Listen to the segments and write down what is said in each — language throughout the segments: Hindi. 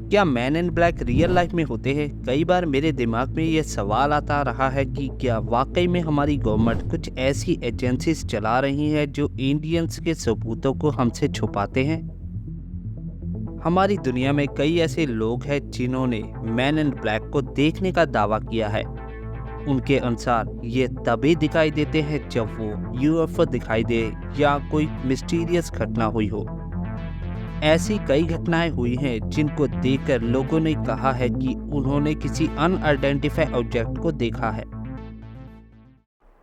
क्या man in black real life में होते हैं? कई बार मेरे दिमाग में ये सवाल आता रहा है कि क्या वाकई में हमारी गवर्नमेंट कुछ ऐसी एजेंसीज चला रही है जो इंडियंस के सबूतों को हमसे छुपाते हैं। हमारी दुनिया में कई ऐसे लोग हैं जिन्होंने मैन इन ब्लैक को देखने का दावा किया है। उनके अनुसार ये तभी दिखाई देते हैं जब वो यूएफओ दिखाई दे या कोई मिस्टीरियस घटना हुई हो। ऐसी कई घटनाएं हुई हैं जिनको देखकर लोगों ने कहा है कि उन्होंने किसी अनआइडेंटिफाइड ऑब्जेक्ट को देखा है।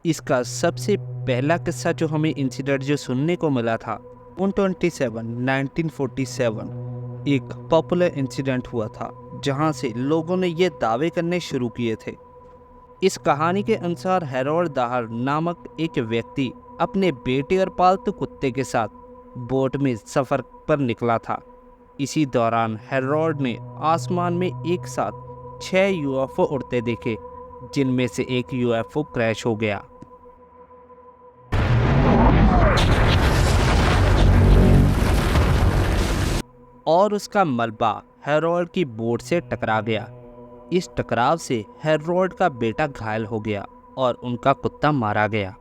इसका सबसे पहला किस्सा जो हमें इंसिडेंट जो सुनने को मिला था 1947 एक पॉपुलर इंसिडेंट हुआ था जहां से लोगों ने ये दावे करने शुरू किए थे। इस कहानी के अनुसार हैरोल्ड दाहर नामक एक व्यक्ति अपने बेटे और पालतू कुत्ते के साथ बोट में सफ़र पर निकला था। इसी दौरान हैरोल्ड ने आसमान में एक साथ 6 यूएफओ उड़ते देखे, जिनमें से एक यूएफओ क्रैश हो गया और उसका मलबा हैरोल्ड की बोट से टकरा गया। इस टकराव से हैरोल्ड का बेटा घायल हो गया और उनका कुत्ता मारा गया।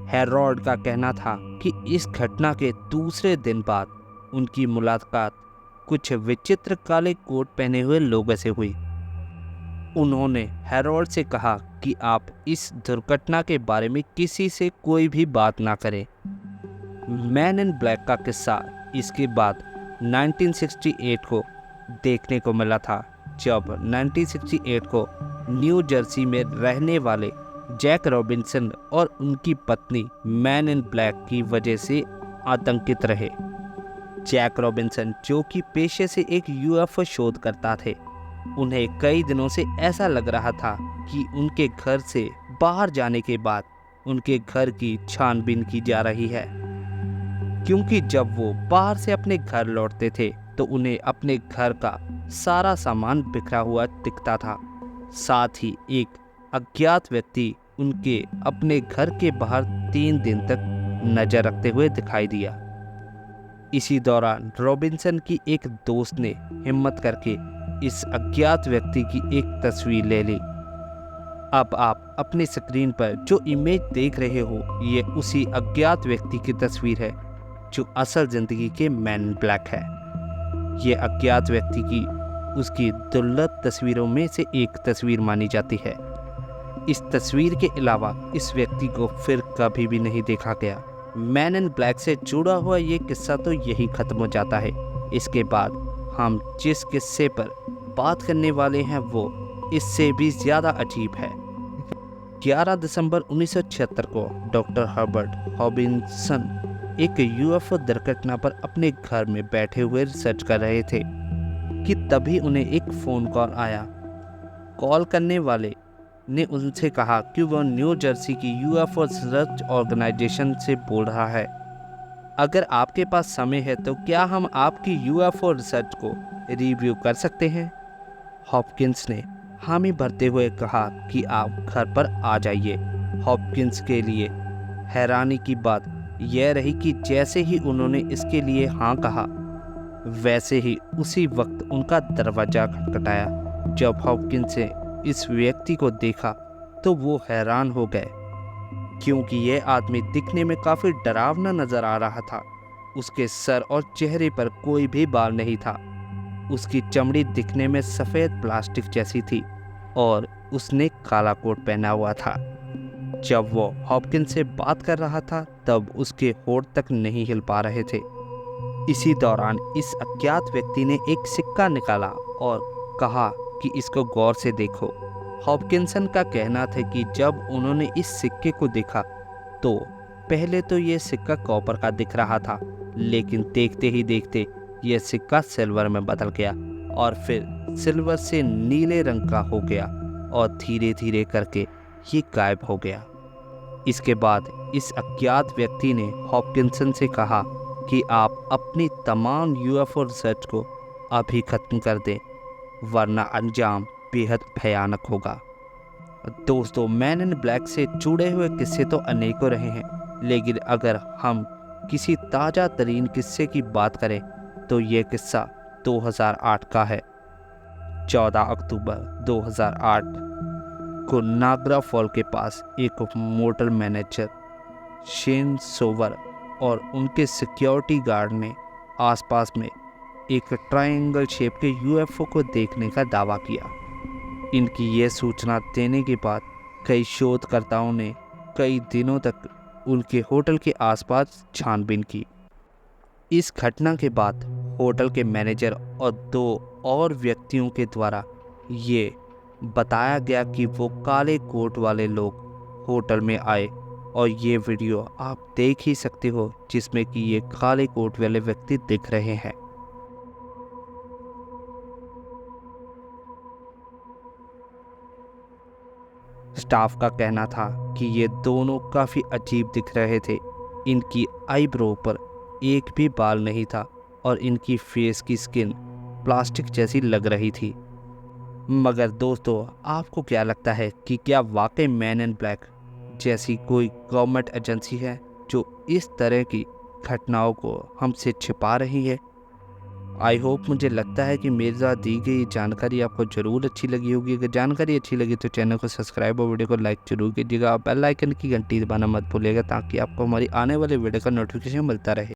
हैरोल्ड का कहना था कि इस घटना के दूसरे दिन बाद उनकी मुलाकात कुछ विचित्र काले कोट पहने हुए लोगों से हुई। उन्होंने हैरोल्ड से कहा कि आप इस दुर्घटना के बारे में किसी से कोई भी बात ना करें। मैन इन ब्लैक का किस्सा इसके बाद 1968 को देखने को मिला था, जब 1968 को न्यू जर्सी में रहने वाले जैक रॉबिन्सन और उनकी पत्नी मैन इन ब्लैक की वजह से आतंकित रहे। जैक रॉबिन्सन जो कि पेशे से एक यूएफओ शोधकर्ता थे, उन्हें कई दिनों से ऐसा लग रहा था कि उनके घर से बाहर जाने के बाद उनके घर की छानबीन की जा रही है, क्योंकि जब वो बाहर से अपने घर लौटते थे तो उन्हें अपने घर का सारा सामान बिखरा हुआ दिखता था। साथ ही एक अज्ञात व्यक्ति उनके अपने घर के बाहर 3 दिन तक नजर रखते हुए दिखाई दिया। इसी दौरान रॉबिन्सन की एक दोस्त ने हिम्मत करके इस अज्ञात व्यक्ति की एक तस्वीर ले ली। अब आप अपनी स्क्रीन पर जो इमेज देख रहे हो, ये उसी अज्ञात व्यक्ति की तस्वीर है जो असल जिंदगी के मैन इन ब्लैक है। ये अज्ञात व्यक्ति की उसकी दुर्लभ तस्वीरों में से एक तस्वीर मानी जाती है। इस तस्वीर के अलावा इस व्यक्ति को फिर कभी भी नहीं देखा गया। मैन इन ब्लैक से जुड़ा हुआ ये किस्सा तो यही खत्म हो जाता है। इसके बाद हम जिस किस्से पर बात करने वाले हैं वो इससे भी ज़्यादा अजीब है। 11 दिसंबर 1976 को डॉक्टर हर्बर्ट हॉबिन्सन एक यूएफओ दुर्घटना पर अपने घर में बैठे हुए रिसर्च कर रहे थे कि तभी उन्हें एक फ़ोन कॉल आया। कॉल करने वाले ने उनसे कहा कि वह न्यू जर्सी की यूएफओ रिसर्च ऑर्गेनाइजेशन से बोल रहा है। अगर आपके पास समय है तो क्या हम आपकी यूएफओ रिसर्च को रिव्यू कर सकते हैं? हॉपकिंस ने हामी भरते हुए कहा कि आप घर पर आ जाइए। हॉपकिंस के लिए हैरानी की बात यह रही कि जैसे ही उन्होंने इसके लिए हाँ कहा, वैसे ही उसी वक्त उनका दरवाज़ा खटखटाया। जब हॉपकिंस ने इस व्यक्ति को देखा तो वो हैरान हो गए, क्योंकि यह आदमी दिखने में काफ़ी डरावना नज़र आ रहा था। उसके सर और चेहरे पर कोई भी बाल नहीं था। उसकी चमड़ी दिखने में सफ़ेद प्लास्टिक जैसी थी और उसने काला कोट पहना हुआ था। जब वो हॉपकिंस से बात कर रहा था तब उसके होंठ तक नहीं हिल पा रहे थे। इसी दौरान इस अज्ञात व्यक्ति ने एक सिक्का निकाला और कहा कि इसको गौर से देखो। हॉपकिंसन का कहना था कि जब उन्होंने इस सिक्के को देखा तो पहले तो ये सिक्का कॉपर का दिख रहा था, लेकिन देखते ही देखते यह सिक्का सिल्वर में बदल गया और फिर सिल्वर से नीले रंग का हो गया और धीरे धीरे करके ये गायब हो गया। इसके बाद इस अज्ञात व्यक्ति ने हॉपकिंसन से कहा कि आप अपनी तमाम यूएफओ रिसर्च को अभी ख़त्म कर दें, वरना अंजाम बेहद भयानक होगा। दोस्तों, मैन इन ब्लैक से जुड़े हुए किस्से तो अनेकों रहे हैं, लेकिन अगर हम किसी ताज़ा तरीन किस्से की बात करें तो ये किस्सा 2008 का है। 14 अक्टूबर 2008 को नागरा फॉल के पास एक मोटर मैनेजर शेन सोवर और उनके सिक्योरिटी गार्ड ने आसपास में एक ट्रायंगल शेप के यूएफओ को देखने का दावा किया। इनकी ये सूचना देने के बाद कई शोधकर्ताओं ने कई दिनों तक उनके होटल के आसपास छानबीन की। इस घटना के बाद होटल के मैनेजर और 2 और व्यक्तियों के द्वारा ये बताया गया कि वो काले कोट वाले लोग होटल में आए, और ये वीडियो आप देख ही सकते हो जिसमें कि ये काले कोट वाले व्यक्ति दिख रहे हैं। स्टाफ का कहना था कि ये दोनों काफ़ी अजीब दिख रहे थे। इनकी आईब्रो पर एक भी बाल नहीं था और इनकी फेस की स्किन प्लास्टिक जैसी लग रही थी। मगर दोस्तों, आपको क्या लगता है कि क्या वाकई मैन इन ब्लैक जैसी कोई गवर्नमेंट एजेंसी है जो इस तरह की घटनाओं को हमसे छिपा रही है? आई होप, मुझे लगता है कि मेरे द्वारा दी गई जानकारी आपको ज़रूर अच्छी लगी होगी। अगर जानकारी अच्छी लगी तो चैनल को सब्सक्राइब और वीडियो को लाइक जरूर कीजिएगा। बेल आइकन की घंटी दबाना मत भूलिएगा ताकि आपको हमारी आने वाले वीडियो का नोटिफिकेशन मिलता रहे।